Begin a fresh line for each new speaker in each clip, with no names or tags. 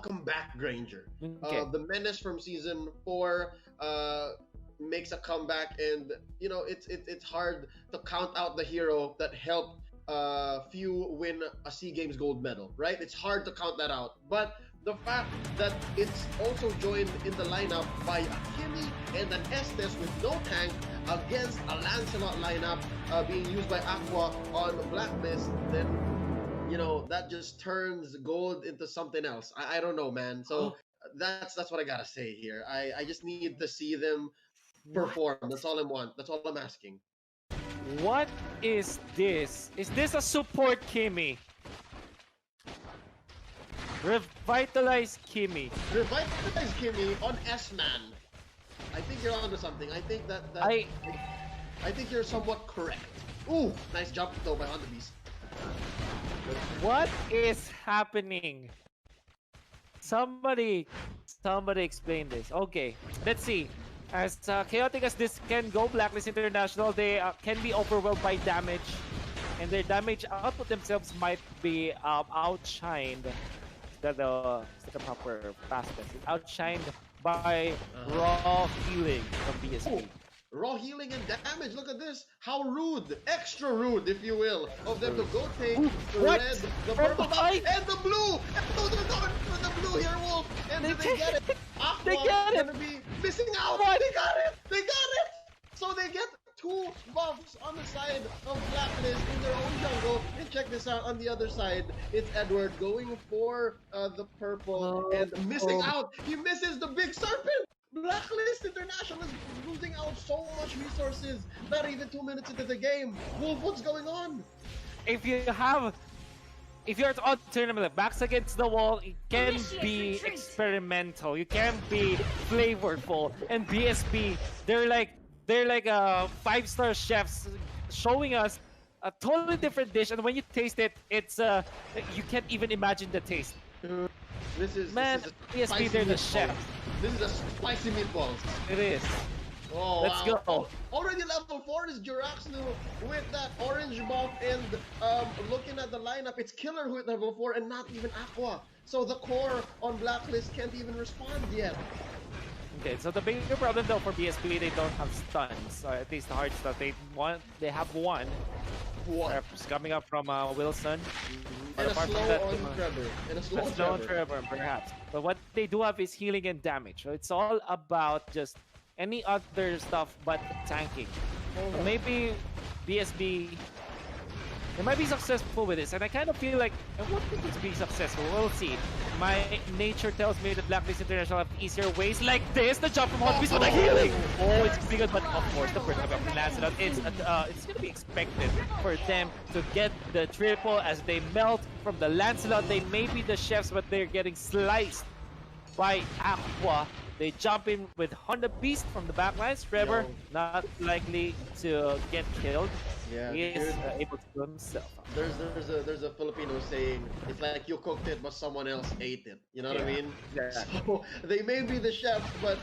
welcome back Granger.
Okay.
The menace from season 4 makes a comeback, and it's hard to count out the hero that helped few win a Sea Games gold medal, right? It's hard to count that out. But the fact that it's also joined in the lineup by a Kimmy and an Estes with no tank against a Lancelot lineup being used by Aqua on Blacklist, then that just turns gold into something else. I don't know, man. So that's what I gotta say here. I just need to see them
What?
perform. That's all I want. That's all I'm asking.
What is this? Is this a support Kimmy? Revitalize Kimmy.
Revitalize Kimmy on S-Man. I think you're onto something. I think that I think you're somewhat correct. Ooh, nice jump though by Honda Beast.
What is happening? Somebody explain this. Okay, let's see. As chaotic as this can go, Blacklist International, they can be overwhelmed by damage, and their damage output themselves might be outshined. Is that the proper fastness? It's outshined by raw healing from BSP.
Raw healing and damage. Look at this. How rude, extra rude, if you will, of them to go take the red, the purple, and the blue. And they're going for the blue here, Wolf. And they get it. Aqua
They get it.
gonna be missing out.
What?
They got it. They got it. So they get 2 buffs on the side of Blacklist in their own jungle. And check this out on the other side. It's Edward going for the purple and missing out. He misses the big serpent. Blacklist International is losing out so much resources. Not even 2 minutes into the game. Wolf, what's going on?
If you're on tournament, backs against the wall, it can be experimental. You can be flavorful. And BSB, they're like 5-star chefs showing us a totally different dish. And when you taste it, it's you can't even imagine the taste.
This is
BSB, they're the chefs.
This is a spicy meatballs.
It is.
Oh,
Let's
wow.
go.
Already level 4 is Jiraxnu with that orange buff, and looking at the lineup, it's Killer with level 4 and not even Aqua. So the core on Blacklist can't even respond yet.
Okay, so the bigger problem though for BSP, they don't have stuns. Or at least the hard stuff they have one. Perhaps coming up from Wilson.
And a slow on Trevor. And a slow on
Trevor, perhaps. But what they do have is healing and damage. So it's all about just any other stuff but tanking. Maybe BSB, they might be successful with this, and I kind of feel like I want them to be successful. We'll see. My nature tells me that Blacklist International have easier ways like this. The jump from Hot Beast with the healing. Oh, it's pretty good, but of course the first time of Lancelot, it's gonna be expected for them to get the triple as they melt from the Lancelot. They may be the chefs, but they're getting sliced by Aqua. They jump in with Honda Beast from the backlines. Trevor not likely to get killed.
Yeah,
he is able to kill himself.
There's a Filipino saying, it's like you cooked it but someone else ate it. You know what I mean?
Yeah.
So they may be the chefs, but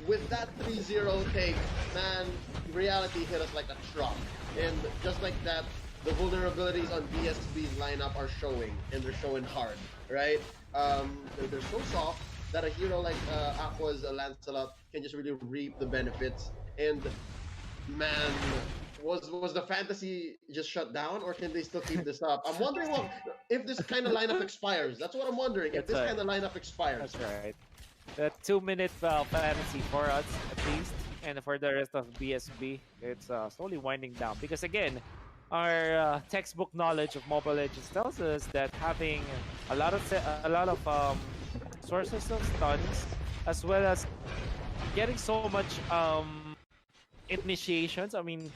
with that 3-0 take, man, reality hit us like a truck. And just like that, the vulnerabilities on BSB's lineup are showing, and they're showing hard, right? They're so soft that a hero like Aqua's Lancelot can just really reap the benefits. And man, was the fantasy just shut down, or can they still keep this up? I'm wondering if this kind of lineup expires. That's what I'm wondering. If this kind of lineup expires.
That's right. The 2-minute fantasy for us at least, and for the rest of BSB, it's slowly winding down. Because again, our textbook knowledge of Mobile Legends tells us that having a lot of sources of stuns, as well as getting so much initiations. I mean,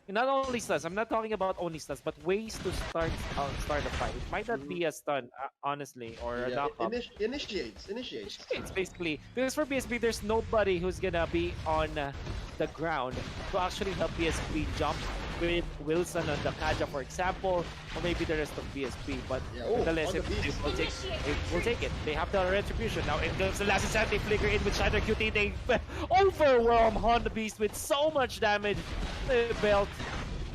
not only stuns. I'm not talking about only stuns, but ways to start a fight. It might not be a stun, honestly, or a knockup.
Initiates.
It's basically because for BSB, there's nobody who's gonna be on the ground to actually help BSB jump with Wilson on the Kaja, for example, or maybe the rest of BSB. But nonetheless, we'll take it. They have the retribution now. It goes the last instant. They flicker in with Shadow QT. They overwhelm Honda Beast with so much damage. The belt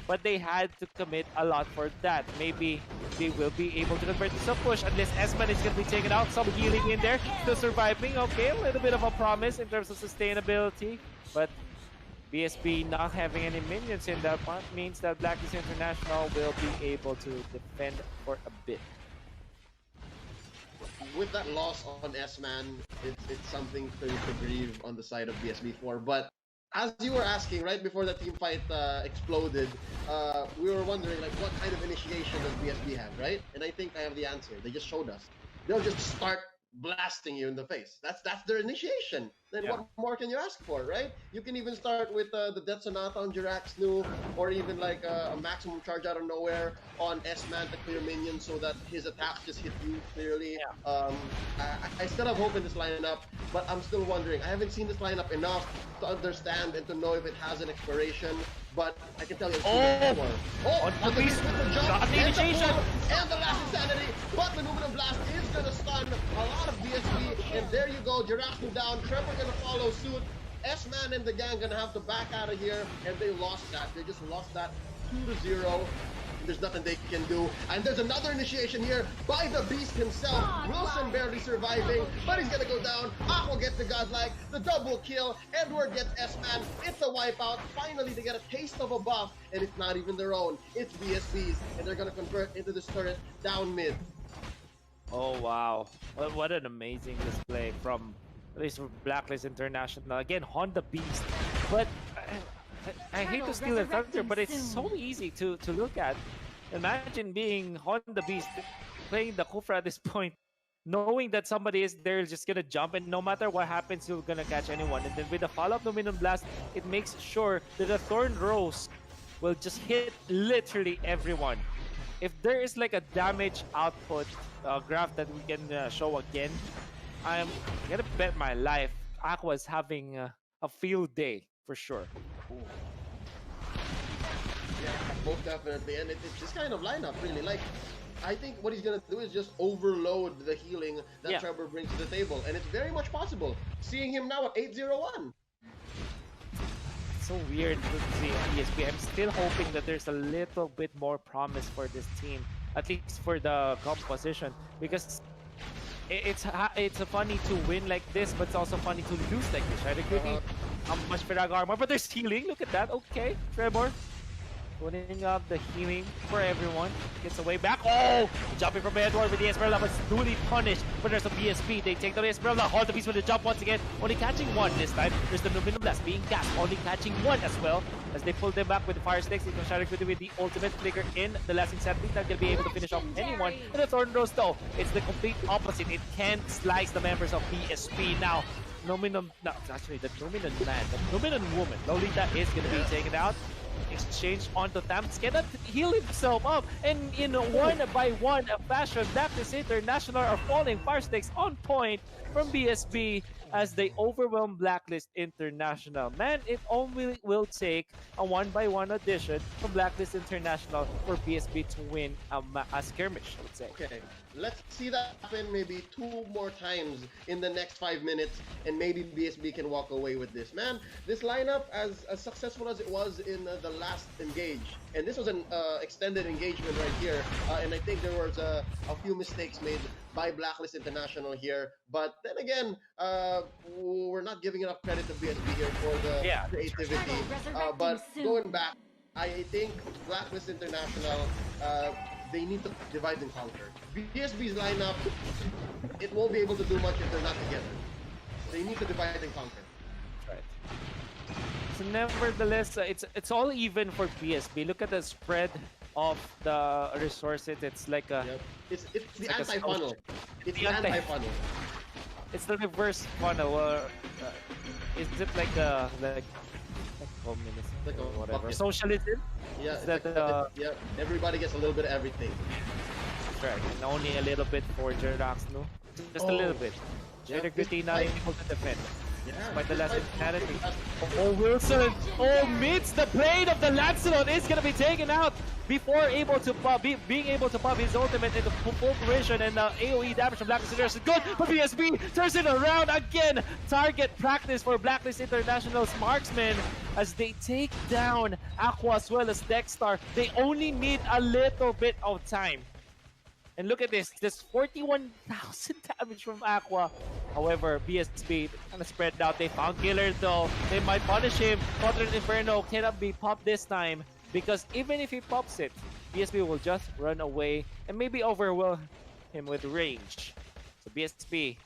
but they had to commit a lot for that. Maybe they will be able to convert to some push unless Esman is going to be taken out. Some healing in there, still surviving. Okay, a little bit of a promise in terms of sustainability, but BSB not having any minions in that part means that Blacklist International will be able to defend for a bit.
With that loss on S-Man, it's something to grieve on the side of BSB for. But as you were asking right before the team fight exploded, we were wondering like what kind of initiation does BSB have, right? And I think I have the answer. They just showed us. They'll just start blasting you in the face. That's their initiation. Then what more can you ask for, right? You can even start with the Death Sonata on Jirax Nu, or even like a maximum charge out of nowhere on S-Man to clear minions so that his attacks just hit you clearly. I still have hope in this lineup, but I'm still wondering. I haven't seen this lineup enough to understand and to know if it has an expiration. But I can tell you, on the beast with the jump and the pull and the last insanity. But the Mplph Blast is gonna stun a lot of BSB, and there you go, Jirax down. Trevor gonna follow suit. S-Man and the gang gonna have to back out of here, and they lost that. They just lost that 2-0. There's nothing they can do. And there's another initiation here by the Beast himself. Wilson barely surviving, but he's gonna go down. Aqua gets the godlike, the double kill. Edward gets S-Man. It's a wipeout. Finally, they get a taste of a buff, and it's not even their own. It's BSB's, and they're gonna convert into this turret down mid.
Oh wow, what an amazing display from at least Blacklist International. Again, Honda Beast, but I hate to steal the thunder, but it's so easy to look at. Imagine being Honda Beast playing the Kufra at this point, knowing that somebody is there just gonna jump, and no matter what happens, you're gonna catch anyone. And then with the follow-up Mplph Blast, it makes sure that the Thorn Rose will just hit literally everyone. If there is like a damage output graph that we can show again, I'm gonna bet my life Aqua's having a field day for sure.
Yeah, most definitely, and it's this kind of lineup really. Like, I think what he's gonna do is just overload the healing that Trevor brings to the table, and it's very much possible. Seeing him now at 8-0-1.
So weird to see ESP. I'm still hoping that there's a little bit more promise for this team, at least for the composition, because it's funny to win like this, but it's also funny to lose like this, right? How much Firaga armor, but there's healing. Look at that. Okay, Trevor putting up the healing for everyone. Gets away back. Oh, jumping from Edward with the Esmeralda, but duly punished. But there's a BSB. They take the Esmeralda. Hold the beast with the jump once again. Only catching one this time. There's the Mplph Blast being cast. Only catching one as well. As they pull them back with the fire sticks. It's Shadow with the ultimate flicker in the lasting set. Not gonna be able to finish off anyone. And the Thorn Rose though, it's the complete opposite. It can't slice the members of BSB now. Actually the Dominant Man, the Dominant Woman, Lolita is gonna be taken out. Exchange onto Thamps, cannot heal himself up, and in a one-by-one fashion, Blacklist International are falling. Fire stakes on point from BSB as they overwhelm Blacklist International. Man, it only will take a one-by-one audition from Blacklist International for BSB to win a skirmish, I would say.
Okay, let's see that happen maybe 2 more times in the next 5 minutes, and maybe BSB can walk away with this. Man, this lineup, as successful as it was in the last engage, and this was an extended engagement right here, and I think there was a few mistakes made by Blacklist International here, but then again, we're not giving enough credit to BSB here for the creativity, but going back, I think Blacklist International, they need to divide and conquer. BSB's lineup, it won't be able to do much if they're not together. They need to divide and conquer.
Right. So nevertheless, it's all even for BSB. Look at the spread of the resources. It's like a...
Yep. It's the like anti-funnel. It's the anti-funnel.
It's the reverse funnel. Is it like a... Like communism,
like
or whatever.
Bucket.
Socialism?
Yeah,
that,
yeah, everybody gets a little bit of everything.
That's right, and only a little bit for Jirax, no? Just a little bit. Integrity not able to defend.
Yeah,
despite the last insanity. Oh, Wilson! Oh, meets the blade of the Lancelot is gonna be taken out! before being able to pop his ultimate into full fruition, and the AoE damage from Blacklist is good, but BSB turns it around again. Target practice for Blacklist International's marksman as they take down Aqua as well as Dexstar. They only need a little bit of time. And look at this, just 41,000 damage from Aqua. However, BSB kind of spread out. They found Killer though. They might punish him. Quadrant Inferno cannot be popped this time because even if he pops it, BSB will just run away and maybe overwhelm him with range. So BSB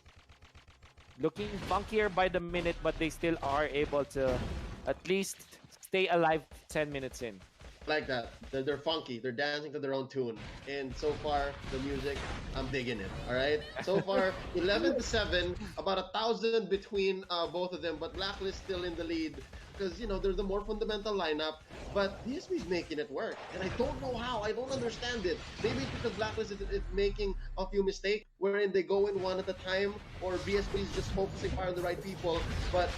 looking funkier by the minute, but they still are able to at least stay alive 10 minutes in.
Like that. They're funky. They're dancing to their own tune. And so far, the music, I'm digging it. All right. So far, 11-7, about 1,000 between both of them, but Blacklist still in the lead because they're the more fundamental lineup. But DSB's making it work, and I don't know how. I don't understand it. Maybe it's because Blacklist is making a few mistakes wherein they go in one at a time, or BSB is just focusing fire on the right people. But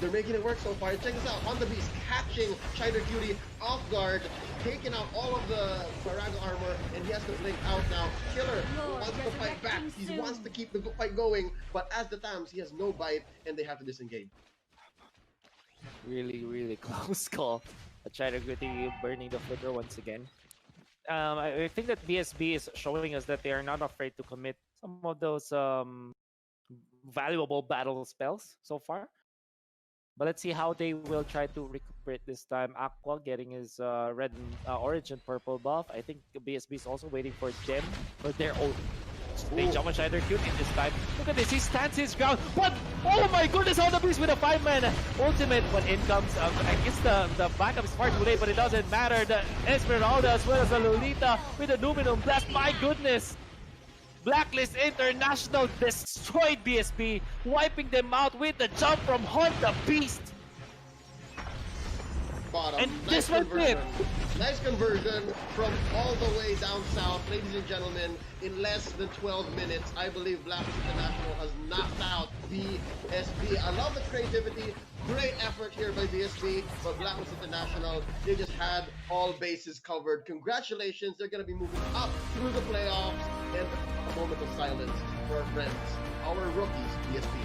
they're making it work so far. Check this out. On the Beast catching Shider Cutie off guard, taking out all of the Baraga armor, and he has to blink out now. Killer wants to fight back. He wants to keep the fight going, but as the times, he has no bite, and they have to disengage.
Really, really close call. Shider Cutie burning the footer once again. I think that BSB is showing us that they are not afraid to commit some of those valuable battle spells so far. But let's see how they will try to recuperate this time. Aqua getting his red and orange and purple buff. I think BSB is also waiting for them for their own. They jump on Shider Cutie this time. Look at this, he stands his ground. But oh my goodness, on the Beast with a 5-man ultimate. But in comes, I guess the backup is far too late, but it doesn't matter. The Esmeralda as well as the Lolita with the Numinum Blast. My goodness! Blacklist International destroyed BSB, wiping them out with the jump from Hunt the Beast.
Bottom.
And
nice
this was it.
Nice conversion from all the way down south. Ladies and gentlemen, in less than 12 minutes, I believe Blacklist International has knocked out BSB. I love the creativity. Great effort here by BSB, but Blacklist International, they just had all bases covered. Congratulations, they're going to be moving up through the playoffs. And a moment of silence for our friends, our rookies, BSB.